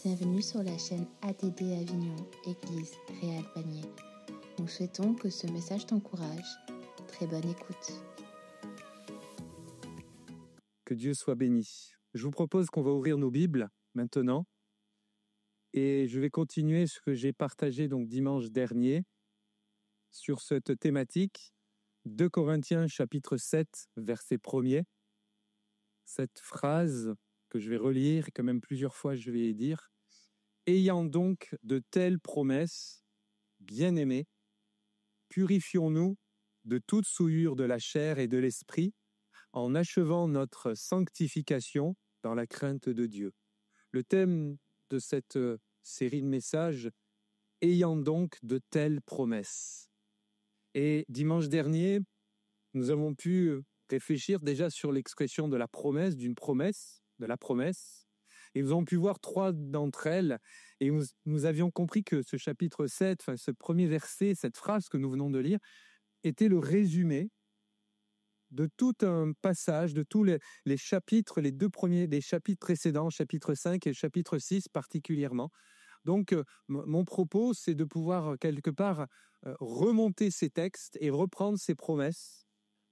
Bienvenue sur la chaîne ADD Avignon, Église Réal Panier. Nous souhaitons que ce message t'encourage. Très bonne écoute. Que Dieu soit béni. Je vous propose qu'on va ouvrir nos Bibles maintenant et je vais continuer ce que j'ai partagé donc dimanche dernier sur cette thématique. 2 Corinthiens chapitre 7, verset 1er. Cette phrase que je vais relire et que même plusieurs fois je vais dire. Ayant donc de telles promesses, bien-aimés, purifions-nous de toute souillure de la chair et de l'esprit, en achevant notre sanctification dans la crainte de Dieu. Le thème de cette série de messages, ayant donc de telles promesses. Et dimanche dernier, nous avons pu réfléchir déjà sur l'expression de la promesse, d'une promesse, de la promesse, et nous avons pu voir 3 d'entre elles, et nous avions compris que ce chapitre 7, ce premier verset, cette phrase que nous venons de lire, était le résumé de tout un passage, de tous les chapitres, les 2 premiers des chapitres précédents, chapitre 5 et chapitre 6 particulièrement. Donc, mon propos, c'est de pouvoir quelque part remonter ces textes et reprendre ces promesses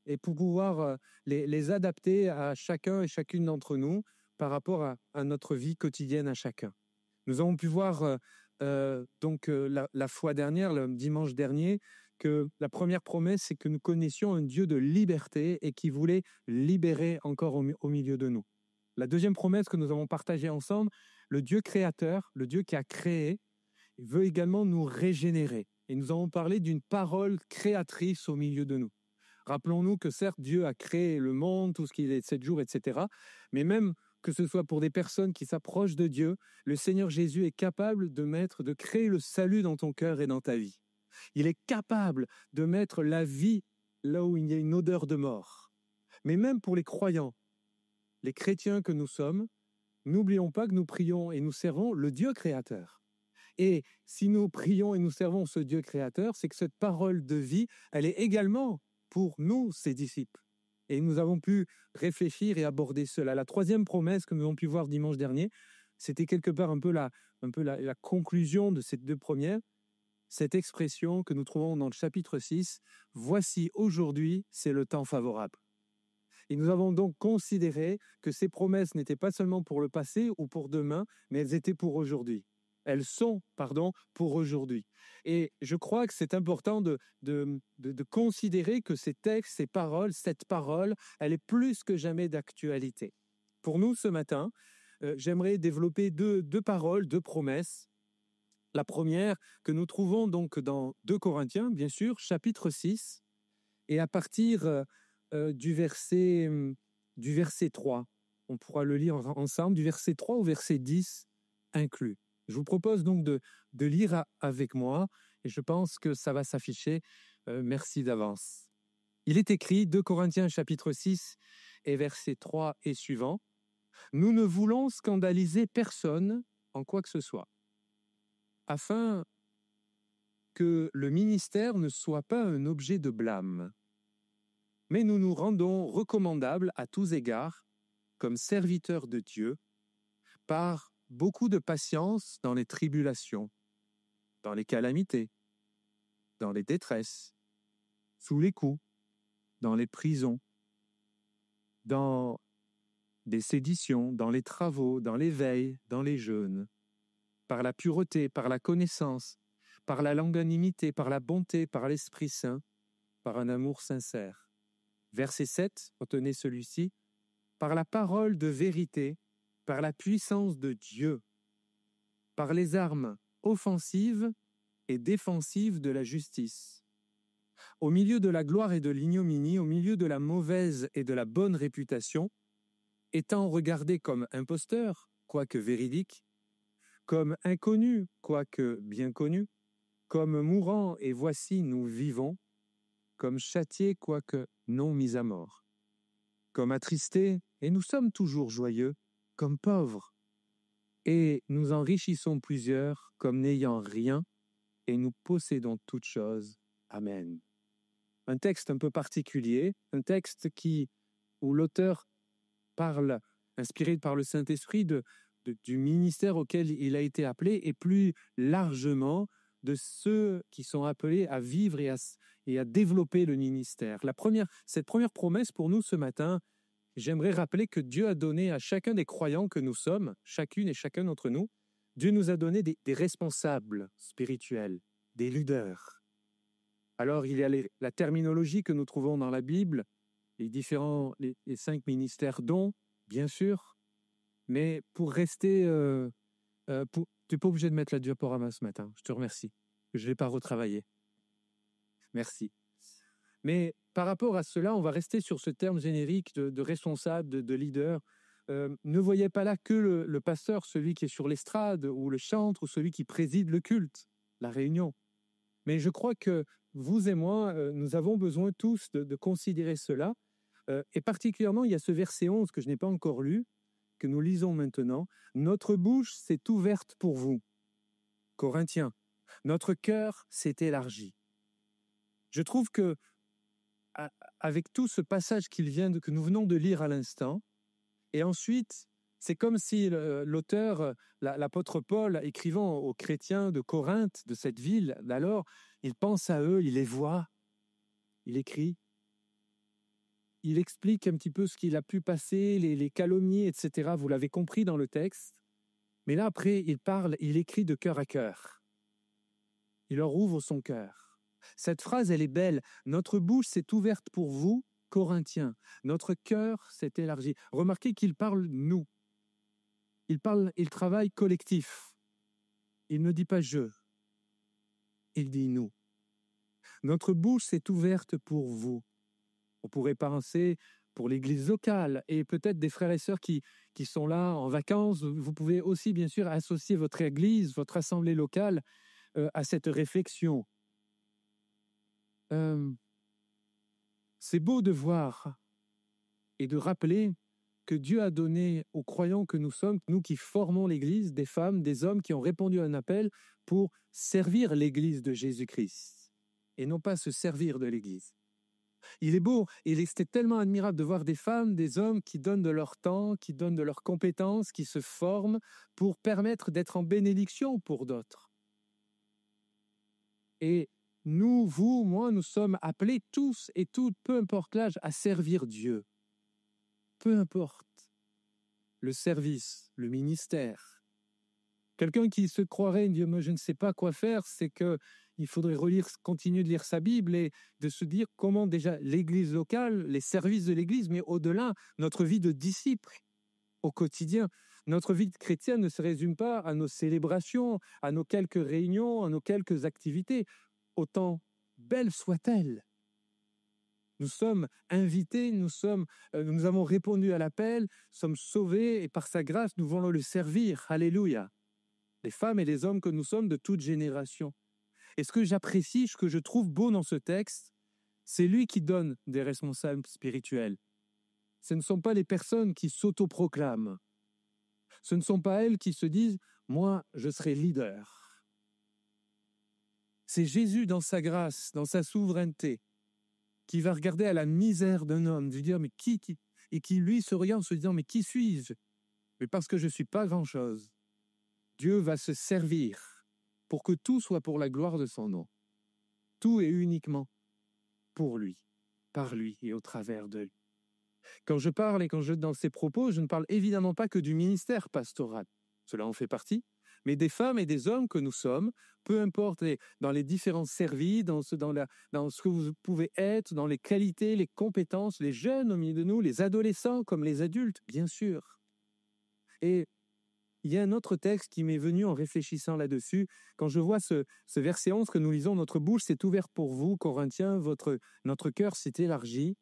et pour pouvoir les adapter à chacun et chacune d'entre nous par rapport à notre vie quotidienne à chacun. Nous avons pu voir la fois dernière, le dimanche dernier, que la première promesse, c'est que nous connaissions un Dieu de liberté et qui voulait libérer encore au milieu de nous. La deuxième promesse que nous avons partagée ensemble, le Dieu créateur, le Dieu qui a créé, veut également nous régénérer. Et nous avons parlé d'une parole créatrice au milieu de nous. Rappelons-nous que certes, Dieu a créé le monde, tout ce qu'il est 7 jours, etc. Mais même que ce soit pour des personnes qui s'approchent de Dieu, le Seigneur Jésus est capable de créer le salut dans ton cœur et dans ta vie. Il est capable de mettre la vie là où il y a une odeur de mort. Mais même pour les croyants, les chrétiens que nous sommes, n'oublions pas que nous prions et nous servons le Dieu créateur. Et si nous prions et nous servons ce Dieu créateur, c'est que cette parole de vie, elle est également pour nous, ses disciples. Et nous avons pu réfléchir et aborder cela. La troisième promesse que nous avons pu voir dimanche dernier, c'était quelque part un peu la conclusion de ces 2 premières. Cette expression que nous trouvons dans le chapitre 6, « Voici aujourd'hui, c'est le temps favorable ». Et nous avons donc considéré que ces promesses n'étaient pas seulement pour le passé ou pour demain, mais elles étaient pour aujourd'hui. Elles sont, pour aujourd'hui. Et je crois que c'est important de considérer que ces textes, ces paroles, cette parole, elle est plus que jamais d'actualité. Pour nous, ce matin, j'aimerais développer deux paroles, 2 promesses. La première que nous trouvons donc dans 2 Corinthiens, bien sûr, chapitre 6, et à partir du verset 3. On pourra le lire ensemble, du verset 3 au verset 10 inclus. Je vous propose donc de lire avec moi, et je pense que ça va s'afficher. Merci d'avance. Il est écrit, 2 Corinthiens chapitre 6 et verset 3 et suivant, « Nous ne voulons scandaliser personne en quoi que ce soit, afin que le ministère ne soit pas un objet de blâme. Mais nous nous rendons recommandables à tous égards, comme serviteurs de Dieu, par beaucoup de patience dans les tribulations, dans les calamités, dans les détresses, sous les coups, dans les prisons, dans des séditions, dans les travaux, dans les veilles, dans les jeûnes, par la pureté, par la connaissance, par la longanimité, par la bonté, par l'Esprit Saint, par un amour sincère. » Verset 7, retenez celui-ci, « Par la parole de vérité, par la puissance de Dieu, par les armes offensives et défensives de la justice, au milieu de la gloire et de l'ignominie, au milieu de la mauvaise et de la bonne réputation, étant regardés comme imposteurs, quoique véridiques, comme inconnus, quoique bien connus, comme mourants et voici nous vivons, comme châtiés, quoique non mis à mort, comme attristés, et nous sommes toujours joyeux, comme pauvres, et nous enrichissons plusieurs, comme n'ayant rien, et nous possédons toutes choses. Amen. » Un texte un peu particulier, un texte où l'auteur parle, inspiré par le Saint-Esprit, de du ministère auquel il a été appelé et plus largement de ceux qui sont appelés à vivre et à développer le ministère. Cette première promesse pour nous ce matin, j'aimerais rappeler que Dieu a donné à chacun des croyants que nous sommes, chacune et chacun d'entre nous, Dieu nous a donné des responsables spirituels, des leaders. Alors, il y a la terminologie que nous trouvons dans la Bible, les 5 ministères dont, bien sûr, mais pour rester... tu n'es pas obligé de mettre la diaporama ce matin, je te remercie. Je ne l'ai pas retravaillé. Merci. Mais par rapport à cela, on va rester sur ce terme générique de responsable, de leader. Ne voyez pas là que le pasteur, celui qui est sur l'estrade, ou le chantre, ou celui qui préside le culte, la réunion. Mais je crois que vous et moi, nous avons besoin tous de considérer cela. Et particulièrement, il y a ce verset 11 que je n'ai pas encore lu, que nous lisons maintenant. « Notre bouche s'est ouverte pour vous. » Corinthiens. « Notre cœur s'est élargi. » Je trouve que avec tout ce passage que nous venons de lire à l'instant, et ensuite, c'est comme si l'auteur, l'apôtre Paul, écrivant aux chrétiens de Corinthe, de cette ville d'alors, il pense à eux, il les voit, il écrit, il explique un petit peu ce qu'il a pu passer, les calomnies, etc. Vous l'avez compris dans le texte. Mais là, après, il écrit de cœur à cœur. Il leur ouvre son cœur. Cette phrase, elle est belle. Notre bouche s'est ouverte pour vous, Corinthiens. Notre cœur s'est élargi. Remarquez qu'il parle nous. Il travaille collectif. Il ne dit pas je. Il dit nous. Notre bouche s'est ouverte pour vous. On pourrait penser pour l'église locale et peut-être des frères et sœurs qui sont là en vacances. Vous pouvez aussi, bien sûr, associer votre église, votre assemblée locale à cette réflexion. C'est beau de voir et de rappeler que Dieu a donné aux croyants que nous sommes, nous qui formons l'Église, des femmes, des hommes qui ont répondu à un appel pour servir l'Église de Jésus-Christ et non pas se servir de l'Église. Il est beau, c'était tellement admirable de voir des femmes, des hommes qui donnent de leur temps, qui donnent de leurs compétences, qui se forment pour permettre d'être en bénédiction pour d'autres. Et nous, vous, moi, nous sommes appelés tous et toutes, peu importe l'âge, à servir Dieu. Peu importe le service, le ministère. Quelqu'un qui se croirait, Dieu, moi je ne sais pas quoi faire, c'est qu'il faudrait continuer de lire sa Bible et de se dire comment déjà l'Église locale, les services de l'Église, mais au-delà, notre vie de disciple au quotidien. Notre vie de chrétien ne se résume pas à nos célébrations, à nos quelques réunions, à nos quelques activités, autant belles soient-elles. Nous sommes invités, nous avons répondu à l'appel, sommes sauvés et par sa grâce, nous voulons le servir. Alléluia. Les femmes et les hommes que nous sommes de toute génération. Et ce que j'apprécie, ce que je trouve beau dans ce texte, c'est lui qui donne des responsables spirituels. Ce ne sont pas les personnes qui s'autoproclament. Ce ne sont pas elles qui se disent « moi, je serai leader ». C'est Jésus dans sa grâce, dans sa souveraineté, qui va regarder à la misère d'un homme, lui dire « mais qui ?» et qui lui se regarde en se disant « mais qui suis-je » ? Mais parce que je ne suis pas grand-chose. Dieu va se servir pour que tout soit pour la gloire de son nom. Tout est uniquement pour lui, par lui et au travers de lui. Quand je parle et dans ces propos, je ne parle évidemment pas que du ministère pastoral. Cela en fait partie. Mais des femmes et des hommes que nous sommes, peu importe dans les différents services, dans ce que vous pouvez être, dans les qualités, les compétences, les jeunes au milieu de nous, les adolescents comme les adultes, bien sûr. Et il y a un autre texte qui m'est venu en réfléchissant là-dessus. Quand je vois ce verset 11 que nous lisons, « Notre bouche s'est ouverte pour vous, Corinthiens, notre cœur s'est élargi ».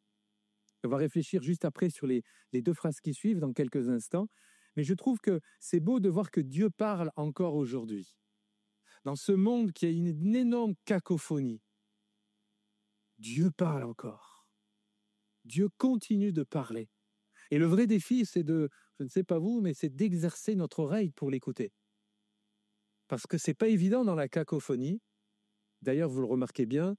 On va réfléchir juste après sur les 2 phrases qui suivent dans quelques instants. Mais je trouve que c'est beau de voir que Dieu parle encore aujourd'hui. Dans ce monde qui a une énorme cacophonie, Dieu parle encore. Dieu continue de parler. Et le vrai défi, c'est je ne sais pas vous, mais c'est d'exercer notre oreille pour l'écouter. Parce que ce n'est pas évident dans la cacophonie. D'ailleurs, vous le remarquez bien,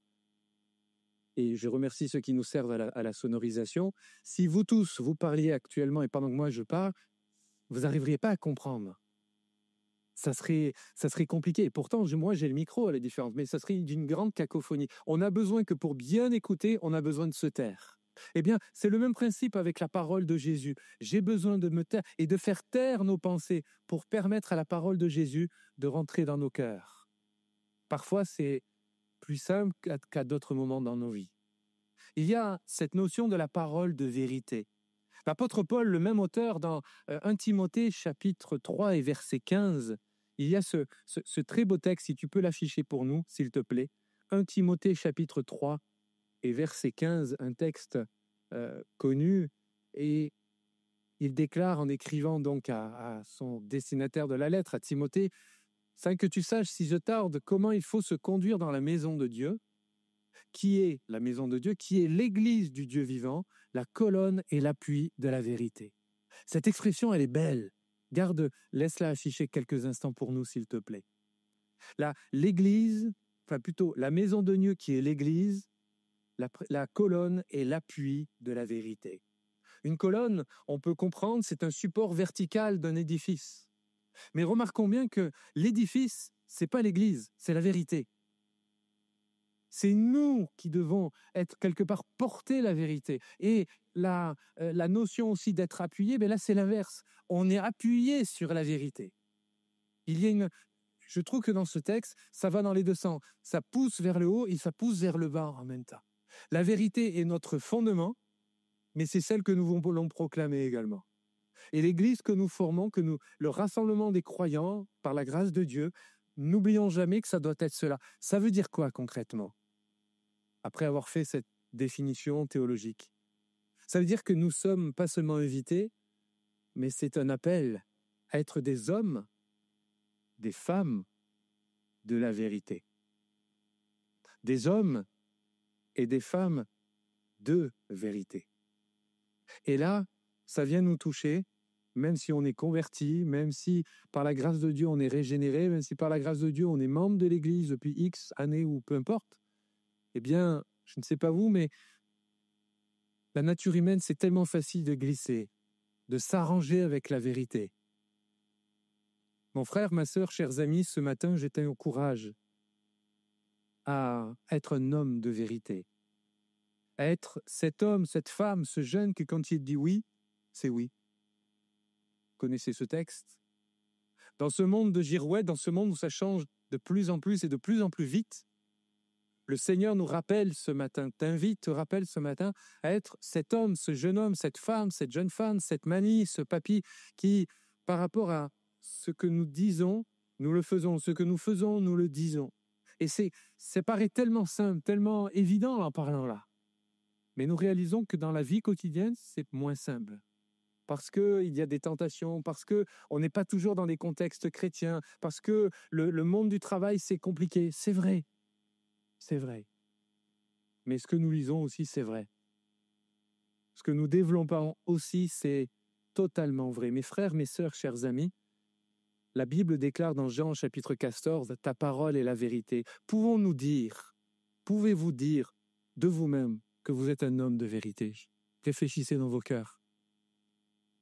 et je remercie ceux qui nous servent à la sonorisation. Si vous tous, vous parliez actuellement et pendant que moi je parle, vous n'arriveriez pas à comprendre. Ça serait compliqué. Et pourtant, moi, j'ai le micro à la différence, mais ça serait d'une grande cacophonie. On a besoin que pour bien écouter, on a besoin de se taire. Eh bien, c'est le même principe avec la parole de Jésus. J'ai besoin de me taire et de faire taire nos pensées pour permettre à la parole de Jésus de rentrer dans nos cœurs. Parfois, c'est plus simple qu'à d'autres moments dans nos vies. Il y a cette notion de la parole de vérité. L'apôtre Paul, le même auteur, dans 1 Timothée chapitre 3 et verset 15, il y a ce très beau texte, si tu peux l'afficher pour nous, s'il te plaît. 1 Timothée chapitre 3 et verset 15, un texte connu, et il déclare en écrivant donc à son destinataire de la lettre, à Timothée, « Sans que tu saches, si je tarde, comment il faut se conduire dans la maison de Dieu, qui est la maison de Dieu, qui est l'église du Dieu vivant, la colonne et l'appui de la vérité. » Cette expression, elle est belle. Laisse-la afficher quelques instants pour nous, s'il te plaît. L'église, enfin plutôt la maison de Dieu qui est l'église, la colonne et l'appui de la vérité. Une colonne, on peut comprendre, c'est un support vertical d'un édifice. Mais remarquons bien que l'édifice, c'est pas l'église, c'est la vérité. C'est nous qui devons être quelque part porter la vérité. Et la notion aussi d'être appuyé, là c'est l'inverse. On est appuyé sur la vérité. Je trouve que dans ce texte, ça va dans les deux sens. Ça pousse vers le haut et ça pousse vers le bas en même temps. La vérité est notre fondement, mais c'est celle que nous voulons proclamer également. Et l'Église que nous formons, le rassemblement des croyants, par la grâce de Dieu, n'oublions jamais que ça doit être cela. Ça veut dire quoi concrètement ? Après avoir fait cette définition théologique. Ça veut dire que nous sommes pas seulement invités, mais c'est un appel à être des hommes, des femmes de la vérité. Des hommes et des femmes de vérité. Et là, ça vient nous toucher, même si on est converti, même si par la grâce de Dieu on est régénéré, même si par la grâce de Dieu on est membre de l'Église depuis X années ou peu importe. Eh bien, je ne sais pas vous, mais la nature humaine, c'est tellement facile de glisser, de s'arranger avec la vérité. Mon frère, ma sœur, chers amis, ce matin, je t'encourage à être un homme de vérité, à être cet homme, cette femme, ce jeune qui, quand il dit oui, c'est oui. Vous connaissez ce texte ? Dans ce monde de girouettes, dans ce monde où ça change de plus en plus et de plus en plus vite, le Seigneur nous rappelle ce matin, te rappelle ce matin à être cet homme, ce jeune homme, cette femme, cette jeune femme, cette mamie, ce papy qui, par rapport à ce que nous disons, nous le faisons. Ce que nous faisons, nous le disons. Et ça paraît tellement simple, tellement évident en parlant là. Mais nous réalisons que dans la vie quotidienne, c'est moins simple. Parce qu'il y a des tentations, parce qu'on n'est pas toujours dans des contextes chrétiens, parce que le monde du travail, c'est compliqué. C'est vrai. C'est vrai. Mais ce que nous lisons aussi, c'est vrai. Ce que nous développons aussi, c'est totalement vrai. Mes frères, mes sœurs, chers amis, la Bible déclare dans Jean chapitre 14, « Ta parole est la vérité ». Pouvez-vous dire de vous-même que vous êtes un homme de vérité ? Réfléchissez dans vos cœurs.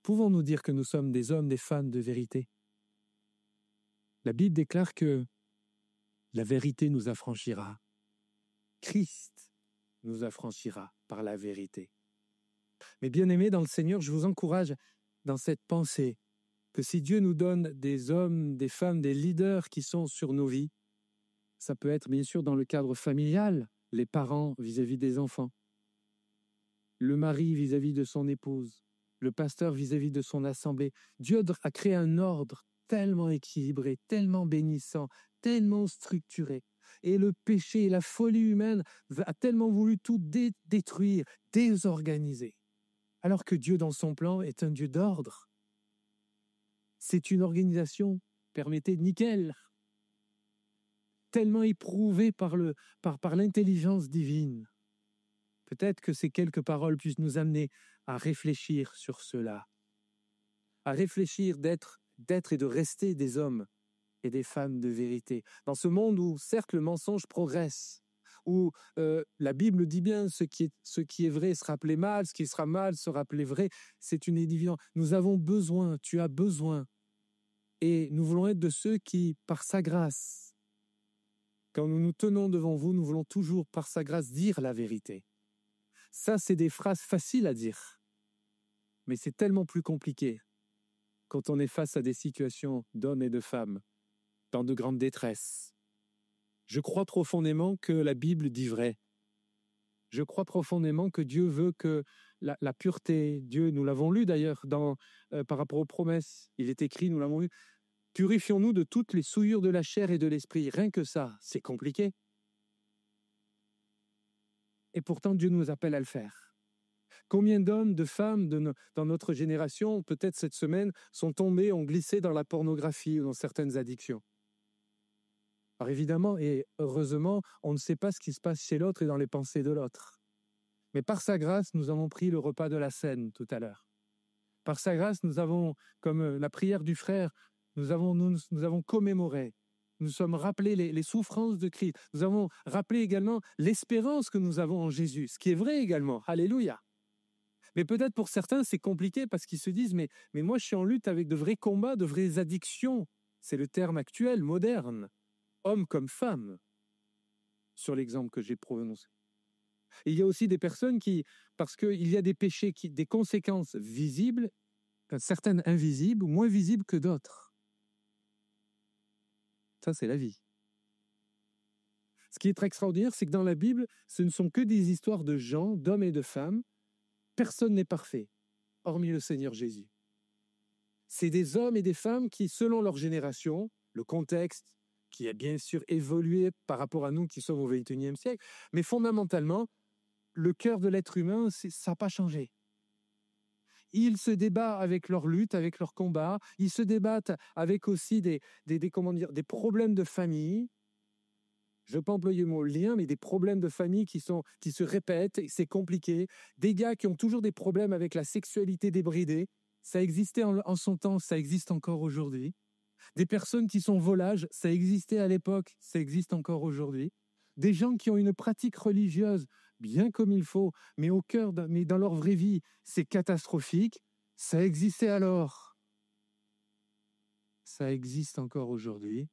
Pouvons-nous dire que nous sommes des hommes, des femmes de vérité ? La Bible déclare que la vérité nous affranchira. Christ nous affranchira par la vérité. Mais bien-aimés dans le Seigneur, je vous encourage dans cette pensée que si Dieu nous donne des hommes, des femmes, des leaders qui sont sur nos vies, ça peut être bien sûr dans le cadre familial, les parents vis-à-vis des enfants, le mari vis-à-vis de son épouse, le pasteur vis-à-vis de son assemblée. Dieu a créé un ordre tellement équilibré, tellement bénissant, tellement structuré. Et le péché et la folie humaine a tellement voulu tout détruire, désorganiser. Alors que Dieu, dans son plan, est un Dieu d'ordre. C'est une organisation, permettez, nickel, tellement éprouvée par l'intelligence divine. Peut-être que ces quelques paroles puissent nous amener à réfléchir sur cela, à réfléchir d'être et de rester des hommes et des femmes de vérité. Dans ce monde où, certes, le mensonge progresse, où la Bible dit bien ce qui est vrai sera appelé mal, ce qui sera mal sera appelé vrai. C'est une évidence. Nous avons besoin, tu as besoin. Et nous voulons être de ceux qui, par sa grâce, quand nous nous tenons devant vous, nous voulons toujours, par sa grâce, dire la vérité. Ça, c'est des phrases faciles à dire, mais c'est tellement plus compliqué quand on est face à des situations d'hommes et de femmes dans de grandes détresses. Je crois profondément que la Bible dit vrai. Je crois profondément que Dieu veut que la pureté, Dieu, nous l'avons lu d'ailleurs par rapport aux promesses, il est écrit, nous l'avons lu, purifions-nous de toutes les souillures de la chair et de l'esprit. Rien que ça, c'est compliqué. Et pourtant, Dieu nous appelle à le faire. Combien d'hommes, de femmes dans notre génération, peut-être cette semaine, sont tombés, ont glissé dans la pornographie ou dans certaines addictions? Alors évidemment et heureusement, on ne sait pas ce qui se passe chez l'autre et dans les pensées de l'autre. Mais par sa grâce, nous avons pris le repas de la scène tout à l'heure. Par sa grâce, nous avons, comme la prière du frère, nous avons commémoré, nous sommes rappelés les souffrances de Christ. Nous avons rappelé également l'espérance que nous avons en Jésus, ce qui est vrai également. Alléluia. Mais peut-être pour certains, c'est compliqué parce qu'ils se disent, mais moi, je suis en lutte avec de vrais combats, de vraies addictions. C'est le terme actuel, moderne. Hommes comme femmes, sur l'exemple que j'ai prononcé. Et il y a aussi des personnes qui, parce qu'il y a des péchés, des conséquences visibles, certaines invisibles ou moins visibles que d'autres. Ça, c'est la vie. Ce qui est très extraordinaire, c'est que dans la Bible, ce ne sont que des histoires de gens, d'hommes et de femmes. Personne n'est parfait, hormis le Seigneur Jésus. C'est des hommes et des femmes qui, selon leur génération, le contexte, qui a bien sûr évolué par rapport à nous qui sommes au XXIe siècle, mais fondamentalement, le cœur de l'être humain, ça n'a pas changé. Ils se débattent avec leur lutte, avec leur combat, ils se débattent avec aussi des problèmes de famille. Je ne veux pas employer le mot lien, mais des problèmes de famille qui se répètent, c'est compliqué. Des gars qui ont toujours des problèmes avec la sexualité débridée. Ça existait en son temps, ça existe encore aujourd'hui. Des personnes qui sont volages, ça existait à l'époque, ça existe encore aujourd'hui. Des gens qui ont une pratique religieuse bien comme il faut, mais mais dans leur vraie vie, c'est catastrophique. Ça existait alors. Ça existe encore aujourd'hui.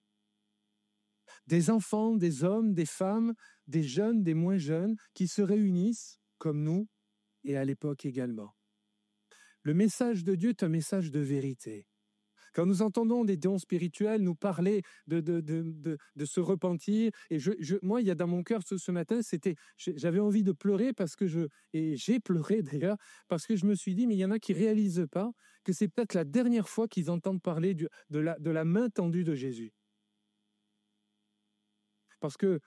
Des enfants, des hommes, des femmes, des jeunes, des moins jeunes, qui se réunissent, comme nous, et à l'époque également. Le message de Dieu est un message de vérité. Quand nous entendons des dons spirituels nous parler de se repentir, et moi, il y a dans mon cœur ce matin, j'avais envie de pleurer et j'ai pleuré d'ailleurs, parce que je me suis dit, mais il y en a qui ne réalisent pas que c'est peut-être la dernière fois qu'ils entendent parler de la main tendue de Jésus. Parce que,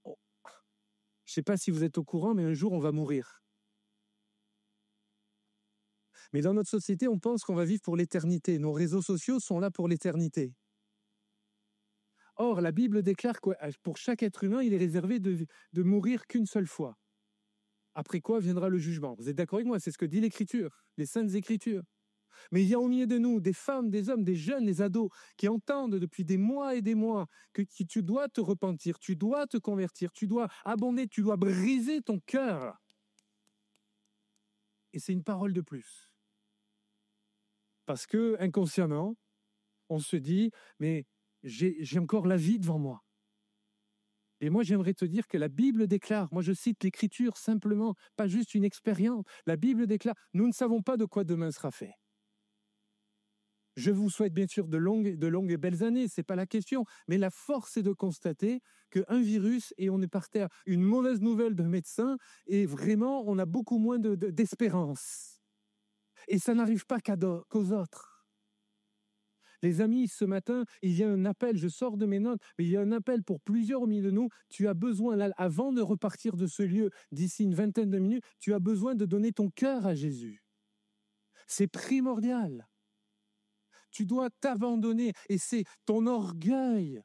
je ne sais pas si vous êtes au courant, mais un jour, on va mourir. Mais dans notre société, on pense qu'on va vivre pour l'éternité. Nos réseaux sociaux sont là pour l'éternité. Or, la Bible déclare que pour chaque être humain, il est réservé de mourir qu'une seule fois. Après quoi viendra le jugement. Vous êtes d'accord avec moi? C'est ce que dit l'Écriture, les Saintes Écritures. Mais il y a au milieu de nous des femmes, des hommes, des jeunes, des ados qui entendent depuis des mois et des mois que tu dois te repentir, tu dois te convertir, tu dois abonder, tu dois briser ton cœur. Et c'est une parole de plus. Parce que inconsciemment, on se dit, mais j'ai encore la vie devant moi. Et moi, j'aimerais te dire que la Bible déclare, moi je cite l'Écriture simplement, pas juste une expérience, la Bible déclare, nous ne savons pas de quoi demain sera fait. Je vous souhaite bien sûr de longues et belles années, ce n'est pas la question, mais la force est de constater qu'un virus, et on est par terre, une mauvaise nouvelle d'un médecin, et vraiment, on a beaucoup moins d'espérance. Et ça n'arrive pas qu'aux autres. Les amis, ce matin, il y a un appel, je sors de mes notes, mais il y a un appel pour plusieurs au milieu de nous. Tu as besoin, là, avant de repartir de ce lieu, d'ici une vingtaine de minutes, tu as besoin de donner ton cœur à Jésus. C'est primordial. Tu dois t'abandonner et c'est ton orgueil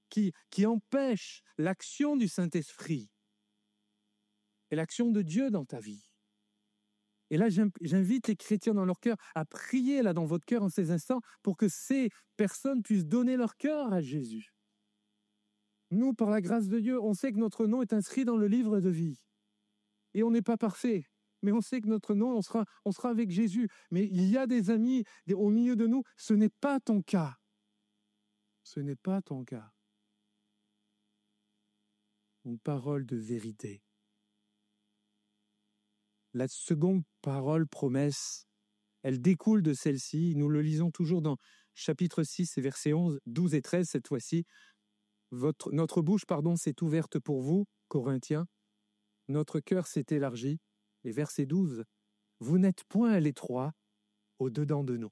qui empêche l'action du Saint-Esprit et l'action de Dieu dans ta vie. Et là, j'invite les chrétiens dans leur cœur à prier là dans votre cœur en ces instants pour que ces personnes puissent donner leur cœur à Jésus. Nous, par la grâce de Dieu, on sait que notre nom est inscrit dans le livre de vie. Et on n'est pas parfait. Mais on sait que notre nom, on sera avec Jésus. Mais il y a des amis au milieu de nous. Ce n'est pas ton cas. Ce n'est pas ton cas. Une parole de vérité. La seconde parole, promesse, elle découle de celle-ci. Nous le lisons toujours dans chapitre 6 et versets 11, 12 et 13 cette fois-ci. Notre bouche, s'est ouverte pour vous, Corinthiens. Notre cœur s'est élargi. Et verset 12, vous n'êtes point à l'étroit au-dedans de nous.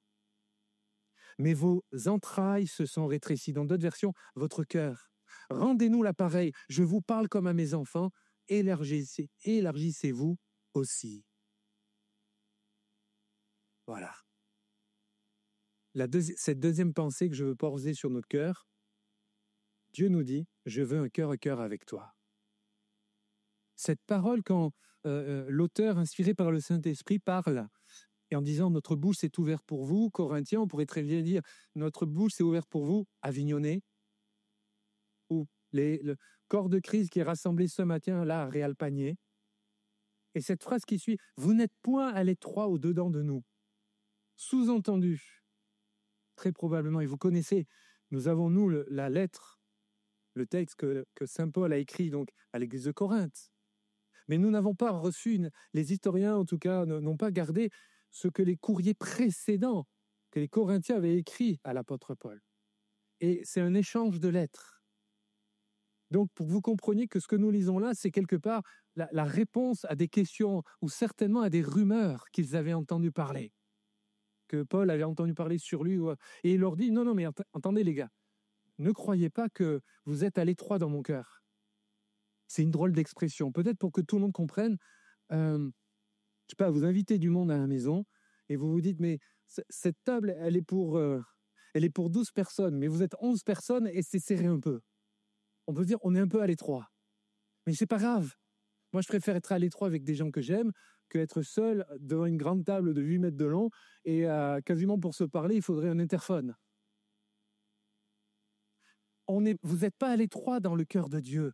Mais vos entrailles se sont rétrécies. Dans d'autres versions, votre cœur. Rendez-nous l'appareil. Je vous parle comme à mes enfants. Élargissez-vous aussi. Voilà. Cette deuxième pensée que je veux poser sur notre cœur, Dieu nous dit, je veux un cœur à cœur avec toi. Cette parole, quand l'auteur, inspiré par le Saint-Esprit, parle, et en disant, notre bouche s'est ouverte pour vous, Corinthiens, on pourrait très bien dire, notre bouche s'est ouverte pour vous, Avignonnais, ou le corps de Christ qui est rassemblé ce matin, là, à Réal Panier. Et cette phrase qui suit, vous n'êtes point à l'étroit au-dedans de nous. Sous-entendu, très probablement, et vous connaissez, nous avons, nous, la lettre, le texte que saint Paul a écrit donc à l'église de Corinthe. Mais nous n'avons pas reçu, les historiens en tout cas, n'ont pas gardé ce que les courriers précédents, que les Corinthiens avaient écrit à l'apôtre Paul. Et c'est un échange de lettres. Donc, pour que vous compreniez que ce que nous lisons là, c'est quelque part la réponse à des questions ou certainement à des rumeurs qu'ils avaient entendu parler, que Paul avait entendu parler sur lui. Et il leur dit, non, mais entendez les gars, ne croyez pas que vous êtes à l'étroit dans mon cœur. C'est une drôle d'expression. Peut-être pour que tout le monde comprenne, je sais pas, vous invitez du monde à la maison et vous vous dites, mais cette table, elle est pour 12 personnes, mais vous êtes 11 personnes et c'est serré un peu. On peut se dire, on est un peu à l'étroit. Mais c'est pas grave. Moi, je préfère être à l'étroit avec des gens que j'aime qu'être seul devant une grande table de 8 mètres de long et quasiment pour se parler, il faudrait un interphone. Vous n'êtes pas à l'étroit dans le cœur de Dieu.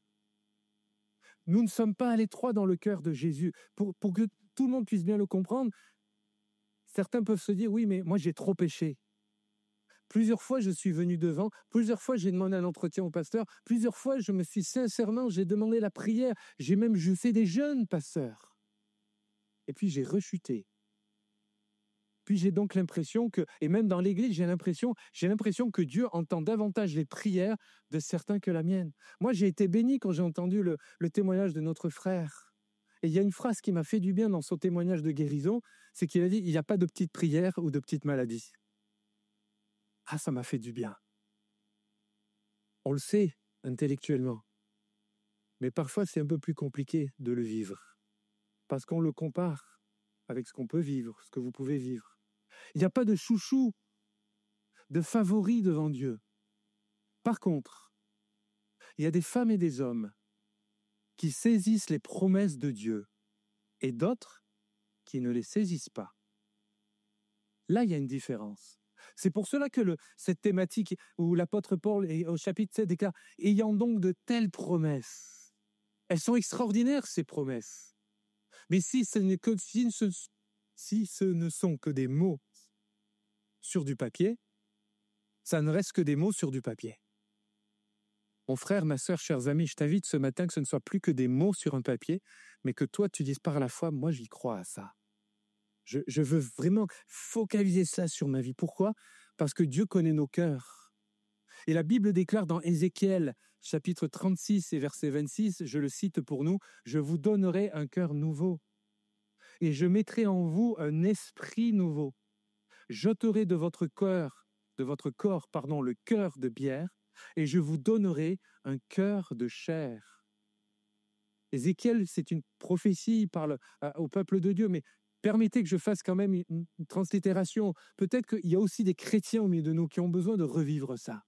Nous ne sommes pas à l'étroit dans le cœur de Jésus. Pour que tout le monde puisse bien le comprendre, certains peuvent se dire, oui, mais moi j'ai trop péché. Plusieurs fois, je suis venu devant, plusieurs fois, j'ai demandé un entretien au pasteur, plusieurs fois, j'ai demandé la prière, j'ai fait des jeûnes, pasteur. Et puis j'ai rechuté. Puis j'ai donc l'impression et même dans l'église, j'ai l'impression que Dieu entend davantage les prières de certains que la mienne. Moi, j'ai été béni quand j'ai entendu le témoignage de notre frère. Et il y a une phrase qui m'a fait du bien dans son témoignage de guérison, c'est qu'il a dit, il n'y a pas de petites prières ou de petites maladies. Ah, ça m'a fait du bien. On le sait intellectuellement. Mais parfois, c'est un peu plus compliqué de le vivre. Parce qu'on le compare avec ce qu'on peut vivre, ce que vous pouvez vivre. Il n'y a pas de chouchou, de favori devant Dieu. Par contre, il y a des femmes et des hommes qui saisissent les promesses de Dieu et d'autres qui ne les saisissent pas. Là, il y a une différence. C'est pour cela que cette thématique où l'apôtre Paul, au chapitre 7, déclare « Ayant donc de telles promesses », elles sont extraordinaires, ces promesses. Mais si ce ne sont que des mots sur du papier, ça ne reste que des mots sur du papier. Mon frère, ma sœur, chers amis, je t'invite ce matin que ce ne soit plus que des mots sur un papier, mais que toi, tu dises par la foi, moi, j'y crois à ça. Je veux vraiment focaliser ça sur ma vie. Pourquoi ? Parce que Dieu connaît nos cœurs. Et la Bible déclare dans Ézéchiel, chapitre 36 et verset 26, je le cite pour nous, « Je vous donnerai un cœur nouveau, et je mettrai en vous un esprit nouveau. J'ôterai de votre corps, le cœur de pierre, et je vous donnerai un cœur de chair. » Ézéchiel, c'est une prophétie, il parle au peuple de Dieu, mais permettez que je fasse quand même une translittération. Peut-être qu'il y a aussi des chrétiens au milieu de nous qui ont besoin de revivre ça.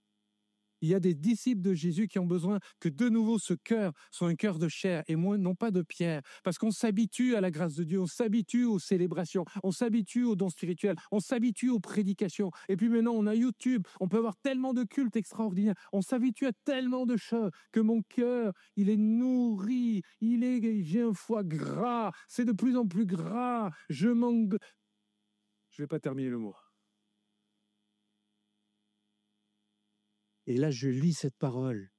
Il y a des disciples de Jésus qui ont besoin que de nouveau ce cœur soit un cœur de chair et non pas de pierre. Parce qu'on s'habitue à la grâce de Dieu, on s'habitue aux célébrations, on s'habitue aux dons spirituels, on s'habitue aux prédications. Et puis maintenant, on a YouTube, on peut avoir tellement de cultes extraordinaires, on s'habitue à tellement de choses que mon cœur, il est nourri, j'ai un foie gras, c'est de plus en plus gras, je manque... Je ne vais pas terminer le mot. Et là, je lis cette parole.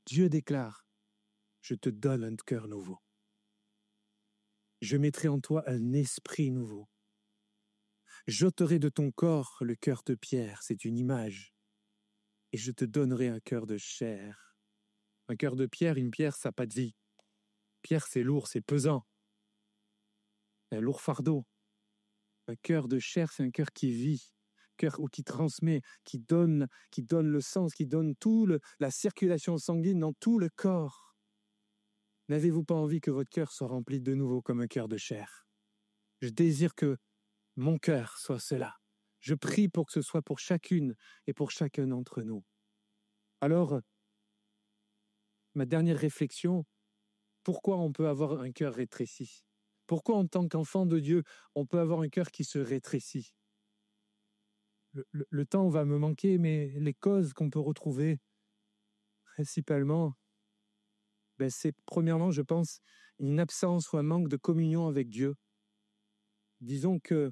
Dieu déclare, je te donne un cœur nouveau. Je mettrai en toi un esprit nouveau. J'ôterai de ton corps le cœur de pierre, c'est une image. Et je te donnerai un cœur de chair. Un cœur de pierre, une pierre, ça n'a pas de vie. Pierre, c'est lourd, c'est pesant. Un lourd fardeau. Un cœur de chair, c'est un cœur qui vit. Cœur ou qui transmet, qui donne le sens, qui donne la circulation sanguine dans tout le corps. N'avez-vous pas envie que votre cœur soit rempli de nouveau comme un cœur de chair? Je désire que mon cœur soit cela. Je prie pour que ce soit pour chacune et pour chacun d'entre nous. Alors, ma dernière réflexion, pourquoi on peut avoir un cœur rétréci? Pourquoi en tant qu'enfant de Dieu, on peut avoir un cœur qui se rétrécit? Le temps va me manquer, mais les causes qu'on peut retrouver, principalement, c'est premièrement, je pense, une absence ou un manque de communion avec Dieu. Disons que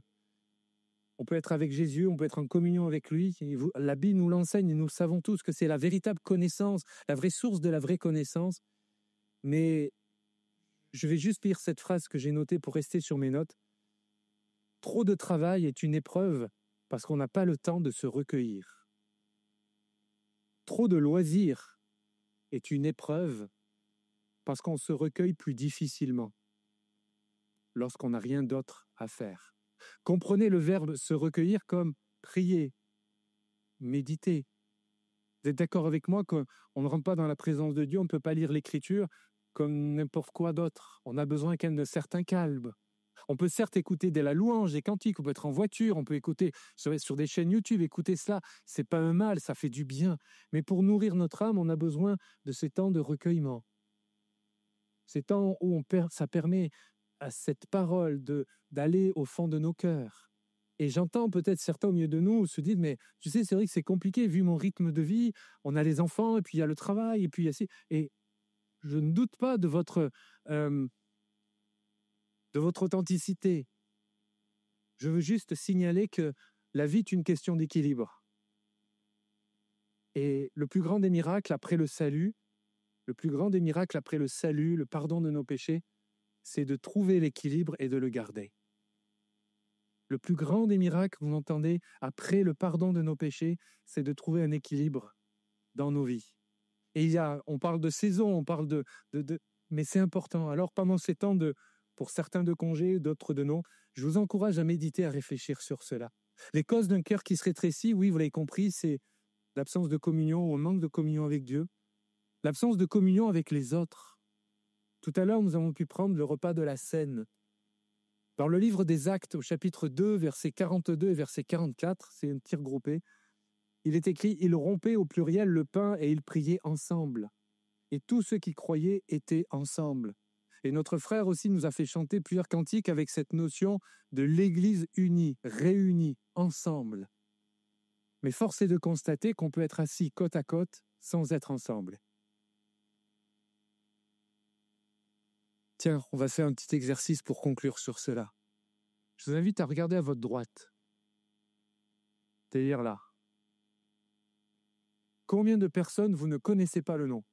on peut être avec Jésus, on peut être en communion avec lui. La Bible nous l'enseigne et nous savons tous que c'est la véritable connaissance, la vraie source de la vraie connaissance. Mais je vais juste lire cette phrase que j'ai notée pour rester sur mes notes. Trop de travail est une épreuve parce qu'on n'a pas le temps de se recueillir. Trop de loisirs est une épreuve parce qu'on se recueille plus difficilement lorsqu'on n'a rien d'autre à faire. Comprenez le verbe se recueillir comme prier, méditer. Vous êtes d'accord avec moi qu'on ne rentre pas dans la présence de Dieu, on ne peut pas lire l'Écriture comme n'importe quoi d'autre. On a besoin quand même d'un certain calme. On peut certes écouter de la louange, des cantiques, on peut être en voiture, on peut écouter sur des chaînes YouTube, écouter cela, c'est pas un mal, ça fait du bien. Mais pour nourrir notre âme, on a besoin de ces temps de recueillement. Ces temps où ça permet à cette parole d'aller au fond de nos cœurs. Et j'entends peut-être certains au milieu de nous se dire, mais tu sais, c'est vrai que c'est compliqué, vu mon rythme de vie, on a les enfants, et puis il y a le travail, et puis il y a... Et je ne doute pas de votre authenticité. Je veux juste signaler que la vie est une question d'équilibre. Et le plus grand des miracles après le salut, le pardon de nos péchés, c'est de trouver l'équilibre et de le garder. Le plus grand des miracles, vous entendez, après le pardon de nos péchés, c'est de trouver un équilibre dans nos vies. Et on parle de saison, on parle mais c'est important. Alors pendant ces temps pour certains de congés, d'autres de non, je vous encourage à méditer, à réfléchir sur cela. Les causes d'un cœur qui se rétrécit, oui, vous l'avez compris, c'est l'absence de communion ou le manque de communion avec Dieu, l'absence de communion avec les autres. Tout à l'heure, nous avons pu prendre le repas de la Cène. Dans le livre des Actes, au chapitre 2, versets 42 et verset 44, c'est un tir groupé, il est écrit « Ils rompaient au pluriel le pain et ils priaient ensemble. Et tous ceux qui croyaient étaient ensemble. » Et notre frère aussi nous a fait chanter plusieurs cantiques avec cette notion de l'Église unie, réunie, ensemble. Mais force est de constater qu'on peut être assis côte à côte sans être ensemble. Tiens, on va faire un petit exercice pour conclure sur cela. Je vous invite à regarder à votre droite. C'est-à-dire là. Combien de personnes vous ne connaissez pas le nom?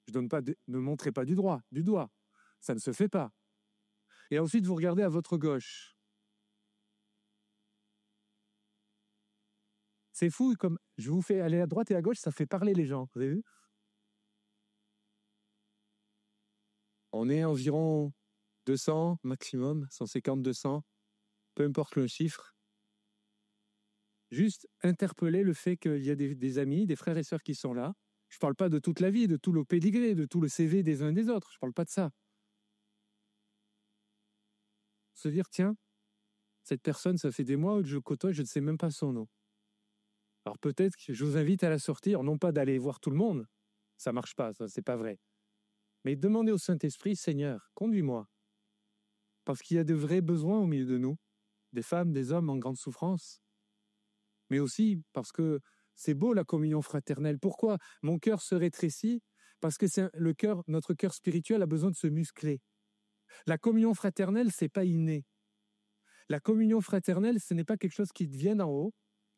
Ne montrez pas du doigt. Ça ne se fait pas. Et ensuite, vous regardez à votre gauche. C'est fou, comme je vous fais aller à droite et à gauche, ça fait parler les gens. Vous avez vu? On est environ 200 maximum, 150, 200, peu importe le chiffre. Juste interpeller le fait qu'il y a des amis, des frères et sœurs qui sont là. Je ne parle pas de toute la vie, de tout le pédigré, de tout le CV des uns et des autres. Je ne parle pas de ça. Se dire, tiens, cette personne, ça fait des mois que je le côtoie, je ne sais même pas son nom. Alors peut-être que je vous invite à la sortir, non pas d'aller voir tout le monde, ça ne marche pas, ça, c'est pas vrai. Mais demandez au Saint-Esprit, Seigneur, conduis-moi. Parce qu'il y a de vrais besoins au milieu de nous, des femmes, des hommes en grande souffrance. Mais aussi parce que c'est beau la communion fraternelle. Pourquoi mon cœur se rétrécit? Parce que notre cœur spirituel a besoin de se muscler. La communion fraternelle, c'est pas inné. La communion fraternelle, ce n'est pas quelque chose qui vient d'en haut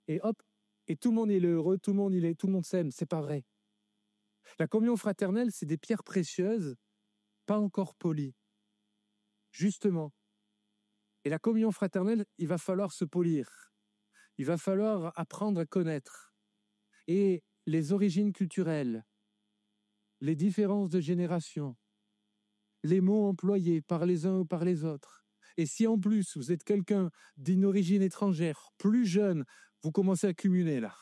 et hop, et tout le monde est heureux, tout le monde s'aime. C'est pas vrai. La communion fraternelle, c'est des pierres précieuses, pas encore polies. Justement. Et la communion fraternelle, il va falloir se polir. Il va falloir apprendre à connaître. Et les origines culturelles, les différences de génération, les mots employés par les uns ou par les autres. Et si en plus vous êtes quelqu'un d'une origine étrangère, plus jeune, vous commencez à cumuler là.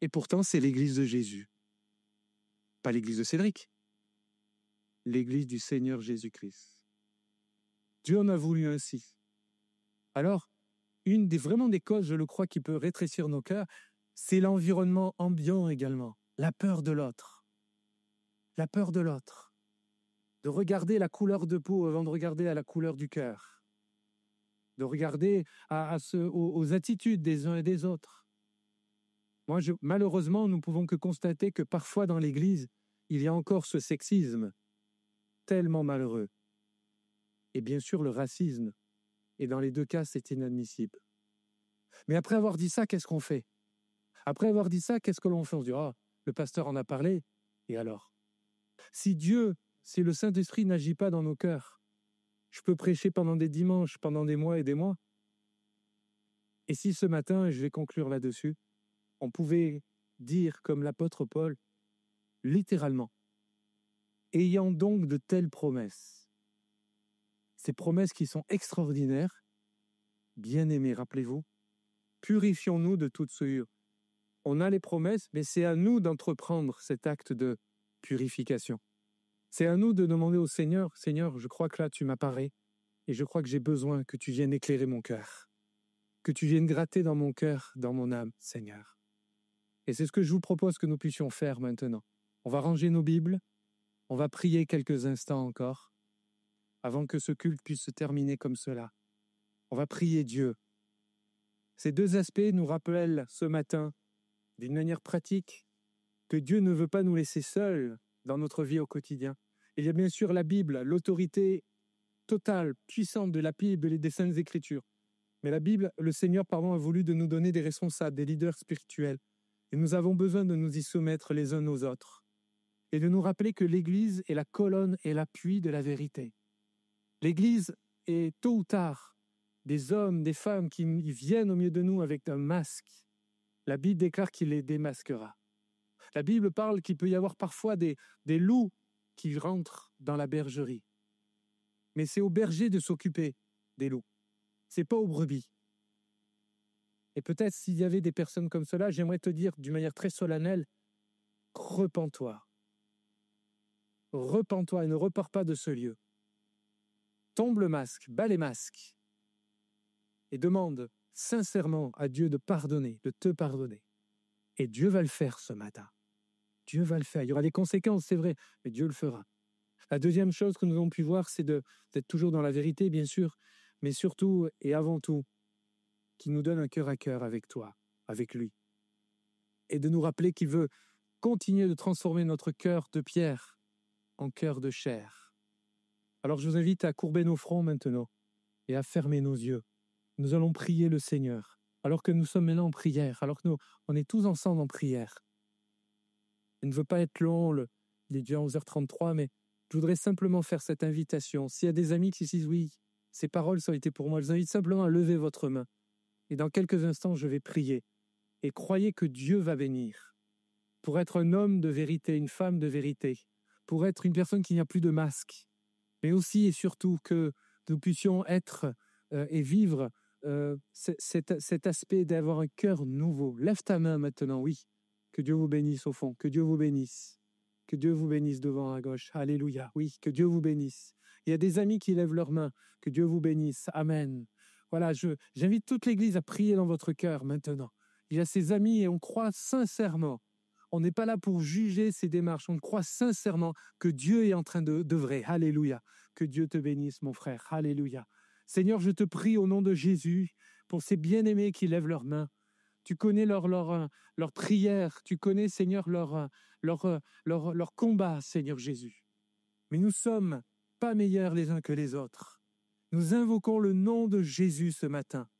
Et pourtant, c'est l'église de Jésus. Pas l'église de Cédric. L'église du Seigneur Jésus-Christ. Dieu en a voulu ainsi. Alors, vraiment des causes, je le crois, qui peut rétrécir nos cœurs, c'est l'environnement ambiant également. La peur de l'autre. La peur de l'autre. De regarder la couleur de peau avant de regarder à la couleur du cœur. De regarder aux attitudes des uns et des autres. Malheureusement, nous ne pouvons que constater que parfois dans l'Église, il y a encore ce sexisme tellement malheureux. Et bien sûr, le racisme. Et dans les deux cas, c'est inadmissible. Mais après avoir dit ça, qu'est-ce qu'on fait? Après avoir dit ça, qu'est-ce que l'on fait? On se dit, oh, le pasteur en a parlé, et alors? Si le Saint-Esprit n'agit pas dans nos cœurs, je peux prêcher pendant des dimanches, pendant des mois et des mois. Et si ce matin, et je vais conclure là-dessus, on pouvait dire comme l'apôtre Paul, littéralement, ayant donc de telles promesses, ces promesses qui sont extraordinaires, bien-aimés, rappelez-vous, purifions-nous de toute souillure. On a les promesses, mais c'est à nous d'entreprendre cet acte de purification. C'est à nous de demander au Seigneur, Seigneur, je crois que là tu m'apparais, et je crois que j'ai besoin que tu viennes éclairer mon cœur, que tu viennes gratter dans mon cœur, dans mon âme, Seigneur. Et c'est ce que je vous propose que nous puissions faire maintenant. On va ranger nos Bibles, on va prier quelques instants encore, avant que ce culte puisse se terminer comme cela. On va prier Dieu. Ces deux aspects nous rappellent ce matin, d'une manière pratique, que Dieu ne veut pas nous laisser seuls dans notre vie au quotidien. Il y a bien sûr la Bible, l'autorité totale, puissante de la Bible et des Saintes Écritures. Mais la Bible, le Seigneur, a voulu de nous donner des responsables, des leaders spirituels. Et nous avons besoin de nous y soumettre les uns aux autres. Et de nous rappeler que l'Église est la colonne et l'appui de la vérité. L'Église est tôt ou tard des hommes, des femmes qui viennent au milieu de nous avec un masque. La Bible déclare qu'il les démasquera. La Bible parle qu'il peut y avoir parfois des loups qui rentrent dans la bergerie. Mais c'est aux bergers de s'occuper des loups. C'est pas aux brebis. Et peut-être s'il y avait des personnes comme cela, j'aimerais te dire d'une manière très solennelle, repens-toi. Repens-toi et ne repars pas de ce lieu. Tombe le masque, bats les masques et demande sincèrement à Dieu de pardonner, de te pardonner. Et Dieu va le faire ce matin. Dieu va le faire. Il y aura des conséquences, c'est vrai, mais Dieu le fera. La deuxième chose que nous avons pu voir, c'est d'être toujours dans la vérité, bien sûr, mais surtout et avant tout, qu'il nous donne un cœur à cœur avec toi, avec lui. Et de nous rappeler qu'il veut continuer de transformer notre cœur de pierre en cœur de chair. Alors je vous invite à courber nos fronts maintenant et à fermer nos yeux. Nous allons prier le Seigneur, alors que nous sommes maintenant en prière, alors que on est tous ensemble en prière. Il ne veut pas être long, il est déjà 11h33, mais je voudrais simplement faire cette invitation. S'il y a des amis qui se disent « Oui, ces paroles, ça a été pour moi », je vous invite simplement à lever votre main. Et dans quelques instants, je vais prier. Et croyez que Dieu va bénir. Pour être un homme de vérité, une femme de vérité, pour être une personne qui n'a plus de masque, mais aussi et surtout que nous puissions être et vivre cet aspect d'avoir un cœur nouveau. Lève ta main maintenant, oui. Que Dieu vous bénisse au fond, que Dieu vous bénisse. Que Dieu vous bénisse devant à gauche. Alléluia, oui, que Dieu vous bénisse. Il y a des amis qui lèvent leurs mains. Que Dieu vous bénisse. Amen. Voilà, j'invite toute l'Église à prier dans votre cœur maintenant. il a ses amis et on croit sincèrement. On n'est pas là pour juger ses démarches. On croit sincèrement que Dieu est en train d'œuvrer. Alléluia. Que Dieu te bénisse, mon frère. Alléluia. Seigneur, je te prie au nom de Jésus pour ces bien-aimés qui lèvent leurs mains. Tu connais leur prière. Tu connais, Seigneur, leur combat, Seigneur Jésus. Mais nous ne sommes pas meilleurs les uns que les autres. Nous invoquons le nom de Jésus ce matin.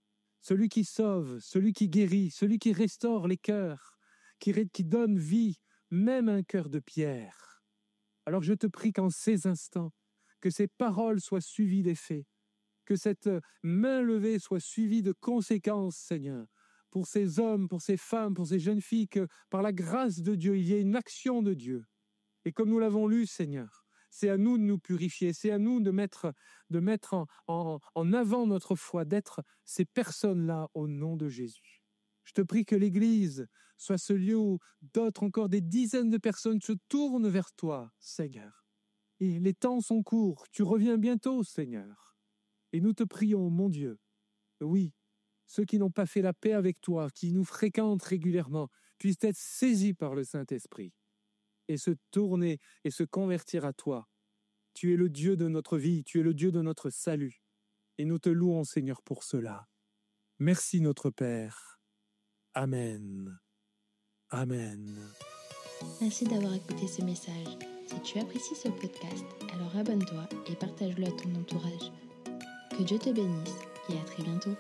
Celui qui sauve, celui qui guérit, celui qui restaure les cœurs, qui donne vie, même un cœur de pierre. Alors je te prie qu'en ces instants, que ces paroles soient suivies d'effets, que cette main levée soit suivie de conséquences, Seigneur, pour ces hommes, pour ces femmes, pour ces jeunes filles, que par la grâce de Dieu, il y ait une action de Dieu. Et comme nous l'avons lu, Seigneur, c'est à nous de nous purifier, c'est à nous de mettre en avant notre foi, d'être ces personnes-là au nom de Jésus. Je te prie que l'Église soit ce lieu où d'autres, encore des dizaines de personnes se tournent vers toi, Seigneur. Et les temps sont courts, tu reviens bientôt, Seigneur. Et nous te prions, mon Dieu, oui, ceux qui n'ont pas fait la paix avec toi, qui nous fréquentent régulièrement, puissent être saisis par le Saint-Esprit et se tourner et se convertir à toi. Tu es le Dieu de notre vie, tu es le Dieu de notre salut. Et nous te louons, Seigneur, pour cela. Merci, notre Père. Amen. Amen. Merci d'avoir écouté ce message. Si tu apprécies ce podcast, alors abonne-toi et partage-le à ton entourage. Que Dieu te bénisse et à très bientôt.